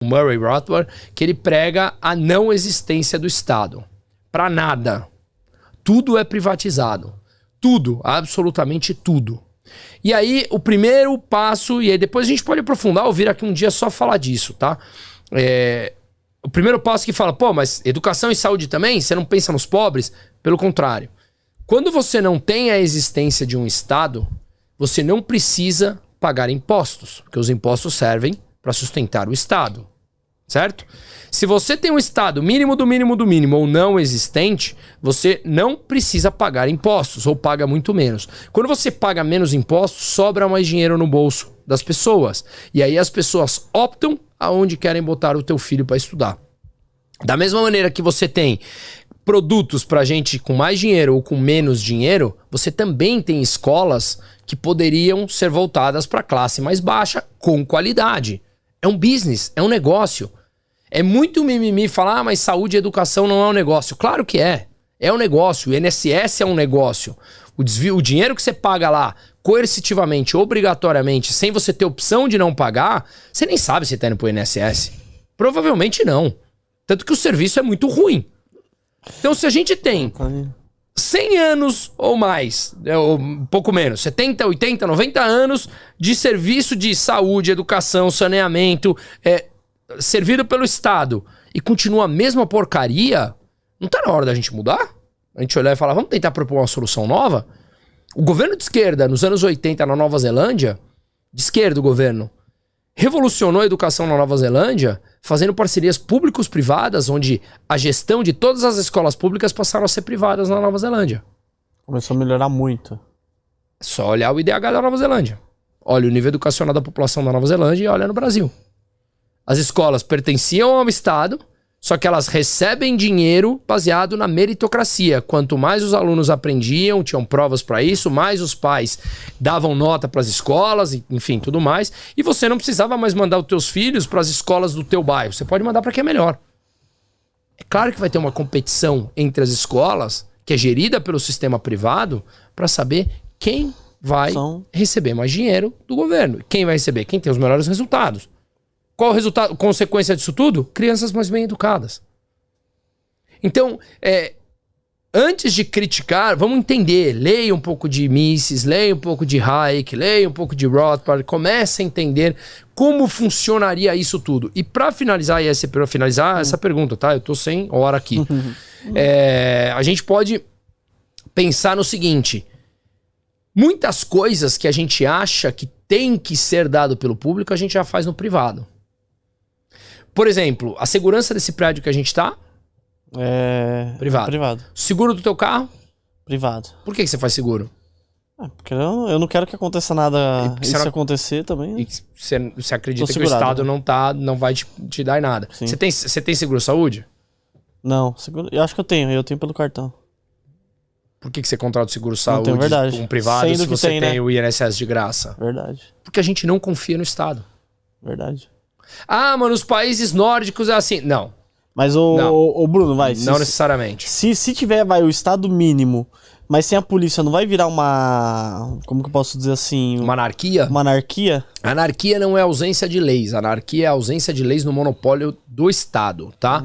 Murray Rothbard, que ele prega a não existência do Estado. Para nada. Tudo é privatizado. Tudo, absolutamente tudo. E aí, o primeiro passo, e aí depois a gente pode aprofundar ou vir aqui um dia só falar disso, tá? O primeiro passo que fala, pô, mas educação e saúde também? Você não pensa nos pobres? Pelo contrário. Quando você não tem a existência de um Estado, você não precisa pagar impostos, porque os impostos servem para sustentar o Estado, certo? Se você tem um Estado mínimo do mínimo do mínimo ou não existente, você não precisa pagar impostos ou paga muito menos. Quando você paga menos impostos, sobra mais dinheiro no bolso das pessoas. E aí as pessoas optam aonde querem botar o teu filho para estudar. Da mesma maneira que você tem produtos para gente com mais dinheiro ou com menos dinheiro, você também tem escolas que poderiam ser voltadas para a classe mais baixa com qualidade. É um business, é um negócio. É muito mimimi falar, mas saúde e educação não é um negócio. Claro que é. É um negócio. O INSS é um negócio. O dinheiro que você paga lá, coercitivamente, obrigatoriamente, sem você ter opção de não pagar, você nem sabe se tá indo pro INSS. Provavelmente não. Tanto que o serviço é muito ruim. Então, se a gente tem 100 anos ou mais, ou um pouco menos, 70, 80, 90 anos de serviço de saúde, educação, saneamento, servido pelo Estado, e continua a mesma porcaria, não tá na hora da gente mudar? A gente olhar e falar, vamos tentar propor uma solução nova? O governo de esquerda, nos anos 80, na Nova Zelândia, de esquerda o governo, revolucionou a educação na Nova Zelândia, fazendo parcerias públicos-privadas, onde a gestão de todas as escolas públicas passaram a ser privadas na Nova Zelândia. Começou a melhorar muito. É só olhar o IDH da Nova Zelândia. Olha o nível educacional da população da Nova Zelândia e olha no Brasil. As escolas pertenciam ao Estado, só que elas recebem dinheiro baseado na meritocracia. Quanto mais os alunos aprendiam, tinham provas para isso, mais os pais davam nota para as escolas, enfim, tudo mais. E você não precisava mais mandar os teus filhos para as escolas do teu bairro. Você pode mandar para quem é melhor. É claro que vai ter uma competição entre as escolas, que é gerida pelo sistema privado, para saber quem vai receber mais dinheiro do governo. Quem vai receber? Quem tem os melhores resultados. Qual o resultado, consequência disso tudo? Crianças mais bem educadas. Então, antes de criticar, vamos entender. Leia um pouco de Mises, leia um pouco de Hayek, leia um pouco de Rothbard, comece a entender como funcionaria isso tudo. E para finalizar, essa pergunta, tá? Eu tô sem hora aqui. A gente pode pensar no seguinte. Muitas coisas que a gente acha que tem que ser dado pelo público, a gente já faz no privado. Por exemplo, a segurança desse prédio que a gente tá? Privado. Seguro do teu carro? Privado. Por que você faz seguro? Porque eu não quero que aconteça nada. Isso acontecer também. E você acredita que o Estado não vai te dar em nada. Você tem seguro-saúde? Não, eu acho que eu tenho pelo cartão. Por que você contrata o seguro-saúde com um privado se você tem o INSS de graça? Verdade. Porque a gente não confia no Estado. Verdade. Ah, mano, os países nórdicos é assim. Não. Mas o Bruno, vai. Não necessariamente. Se tiver, o Estado mínimo, mas sem a polícia, não vai virar uma... Como que eu posso dizer assim? Uma anarquia? Uma anarquia? Anarquia não é ausência de leis. Anarquia é ausência de leis no monopólio do Estado, tá?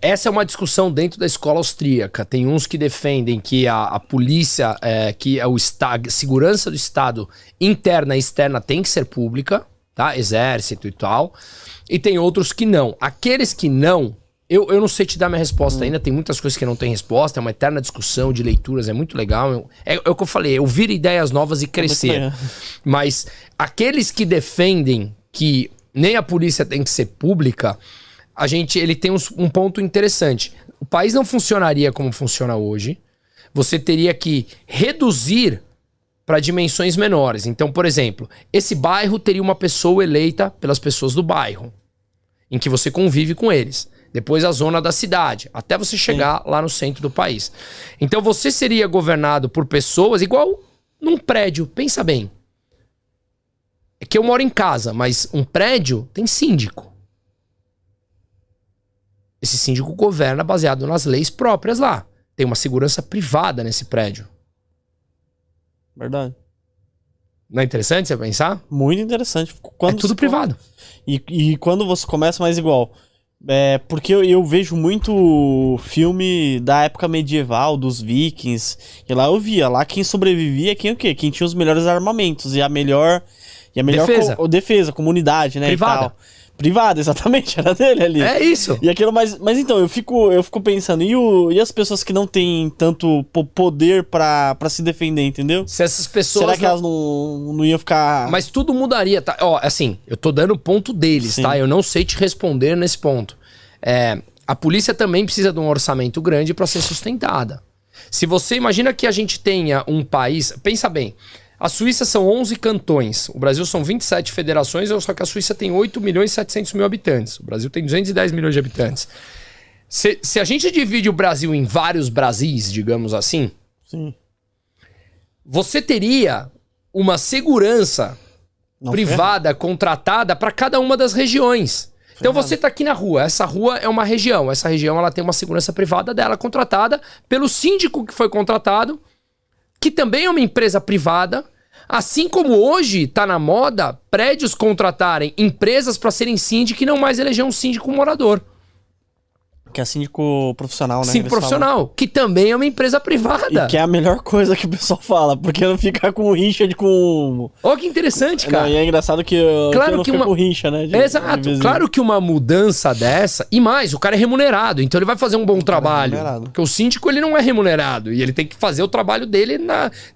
Essa é uma discussão dentro da escola austríaca. Tem uns que defendem que a polícia, que a segurança do Estado interna e externa tem que ser pública, tá? Exército e tal. E tem outros que não. Aqueles que não, eu não sei te dar minha resposta ainda. Tem muitas coisas que não tem resposta. É uma eterna discussão de leituras, é muito legal. É o que eu falei, ouvir ideias novas e crescer. Mas aqueles que defendem que nem a polícia tem que ser pública, ele tem um ponto interessante. O país não funcionaria como funciona hoje. Você teria que reduzir para dimensões menores. Então, por exemplo, esse bairro teria uma pessoa eleita pelas pessoas do bairro, em que você convive com eles. Depois a zona da cidade, até você chegar lá no centro do país. Então você seria governado por pessoas igual num prédio. Pensa bem. É que eu moro em casa, mas um prédio tem síndico. Esse síndico governa baseado nas leis próprias lá. Tem uma segurança privada nesse prédio. Verdade. Não é interessante você pensar? Muito interessante. É tudo privado. E quando você começa mais igual... porque eu vejo muito filme da época medieval, dos vikings, e lá eu via, lá quem sobrevivia, quem o quê? Quem tinha os melhores armamentos e a melhor defesa. Defesa, comunidade, né? Privada. E tal. Privada, exatamente, era dele ali. É isso. E aquilo, mas então, eu fico pensando, e as pessoas que não têm tanto poder pra se defender, entendeu? Se essas pessoas... Será que elas não iam ficar... Mas tudo mudaria, tá? Ó, assim, eu tô dando o ponto deles, Sim. tá? Eu não sei te responder nesse ponto. A polícia também precisa de um orçamento grande para ser sustentada. Se você imagina que a gente tenha um país... Pensa bem, a Suíça são 11 cantões, o Brasil são 27 federações, só que a Suíça tem 8 milhões e 700 mil habitantes. O Brasil tem 210 milhões de habitantes. Se a gente divide o Brasil em vários Brasis, digamos assim, Sim. você teria uma segurança Não privada contratada para cada uma das regiões. Então você tá aqui na rua, essa rua é uma região, essa região ela tem uma segurança privada dela contratada pelo síndico que foi contratado, que também é uma empresa privada, assim como hoje tá na moda prédios contratarem empresas para serem síndico e não mais eleger um síndico morador. Que é síndico profissional, né? Síndico profissional, que também é uma empresa privada. E que é a melhor coisa que o pessoal fala, porque não fica com rincha com... Olha que interessante, cara. Não, e é engraçado que, Claro que não que fica uma... com rincha, né? Exato. Claro que uma mudança dessa... E mais, o cara é remunerado, então ele vai fazer um bom trabalho. Porque o síndico, ele não é remunerado. E ele tem que fazer o trabalho dele,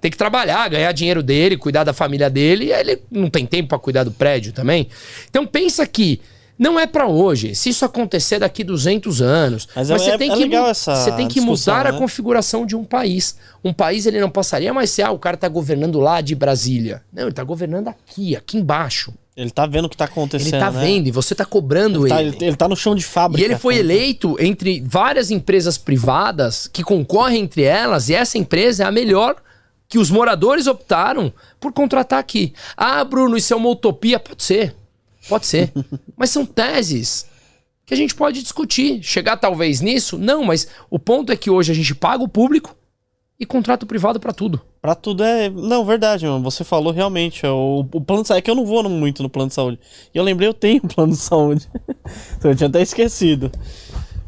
tem que trabalhar, ganhar dinheiro dele, cuidar da família dele. E aí ele não tem tempo pra cuidar do prédio também. Então pensa que não é pra hoje. Se isso acontecer daqui 200 anos... Mas você tem que, legal essa você tem que mudar né? a configuração de um país. Um país, ele não passaria mais se o cara tá governando lá de Brasília. Não, ele tá governando aqui embaixo. Ele tá vendo o que tá acontecendo, Ele tá vendo e você tá cobrando ele. Ele tá no chão de fábrica. E ele foi eleito entre várias empresas privadas que concorrem entre elas, e essa empresa é a melhor que os moradores optaram por contratar aqui. Ah, Bruno, isso é uma utopia? Pode ser. Pode ser. Mas são teses que a gente pode discutir. Chegar talvez nisso? Não, mas o ponto é que hoje a gente paga o público e contrata o privado pra tudo. Pra tudo é... Não, verdade, mano. Você falou realmente. O plano de saúde... É que eu não vou muito no plano de saúde. E eu lembrei, eu tenho um plano de saúde. Eu tinha até esquecido.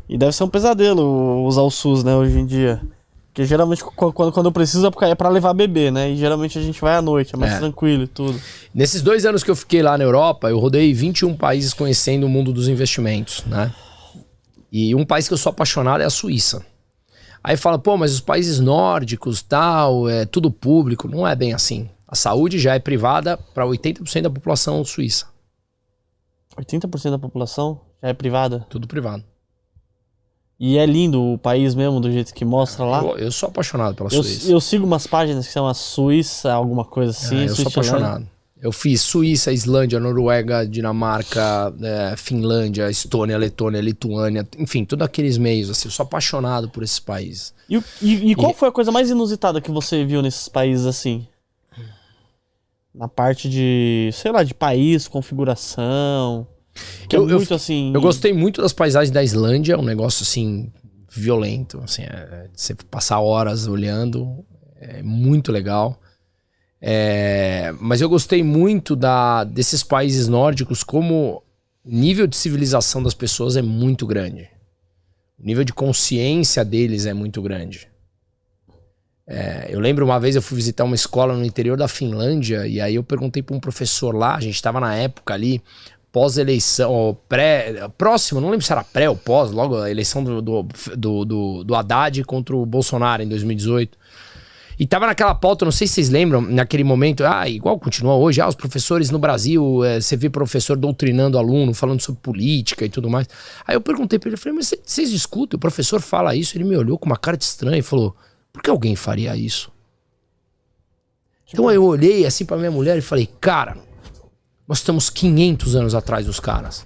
E deve ser um pesadelo usar o SUS, né, hoje em dia. Porque geralmente quando eu preciso é pra levar bebê, né? E geralmente a gente vai à noite, é mais tranquilo e tudo. Nesses 2 anos que eu fiquei lá na Europa, eu rodei 21 países conhecendo o mundo dos investimentos, né? E um país que eu sou apaixonado é a Suíça. Aí fala, pô, mas os países nórdicos, tal, é tudo público. Não é bem assim. A saúde já é privada para 80% da população suíça. 80% da população já é privada? Tudo privado. E é lindo o país mesmo, do jeito que mostra lá. Eu sou apaixonado pela Suíça. Eu sigo umas páginas que são a Suíça, alguma coisa assim. Eu sou apaixonado. Eu fiz Suíça, Islândia, Noruega, Dinamarca, Finlândia, Estônia, Letônia, Lituânia, enfim, todos aqueles meios, assim. Eu sou apaixonado por esses países. E qual foi a coisa mais inusitada que você viu nesses países assim? Na parte de, sei lá, de país, configuração... Eu gostei muito das paisagens da Islândia, é um negócio assim violento, assim, você passar horas olhando, é muito legal. Mas eu gostei muito desses países nórdicos, como o nível de civilização das pessoas é muito grande. O nível de consciência deles é muito grande. Eu lembro uma vez eu fui visitar uma escola no interior da Finlândia, e aí eu perguntei para um professor lá, a gente estava na época ali, pós-eleição, próximo, não lembro se era pré ou pós, logo a eleição do Haddad contra o Bolsonaro em 2018. E tava naquela pauta, não sei se vocês lembram, naquele momento, igual continua hoje, os professores no Brasil, você vê professor doutrinando aluno, falando sobre política e tudo mais. Aí eu perguntei pra ele, falei, mas vocês discutem? O professor fala isso, ele me olhou com uma cara de estranho e falou, por que alguém faria isso? Então eu olhei assim pra minha mulher e falei, cara... Nós estamos 500 anos atrás dos caras.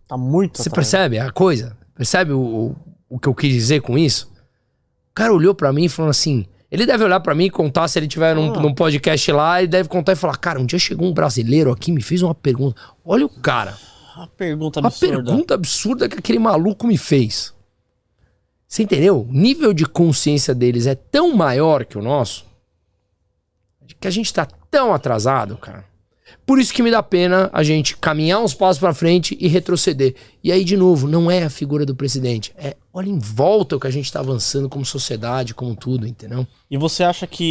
Tá muito Você atrás. percebe a coisa? Percebe o que eu quis dizer com isso? O cara olhou pra mim e falou assim... Ele deve olhar pra mim e contar, se ele tiver num podcast lá, ele deve contar e falar, cara, um dia chegou um brasileiro aqui e me fez uma pergunta. Olha o cara. Uma pergunta absurda. Uma pergunta absurda que aquele maluco me fez. Você entendeu? O nível de consciência deles é tão maior que o nosso. que a gente tá tão atrasado, cara. Por isso que me dá pena a gente caminhar uns passos pra frente e retroceder. E aí, de novo, não é a figura do presidente. Olha em volta o que a gente tá avançando como sociedade, como tudo, entendeu? E você acha que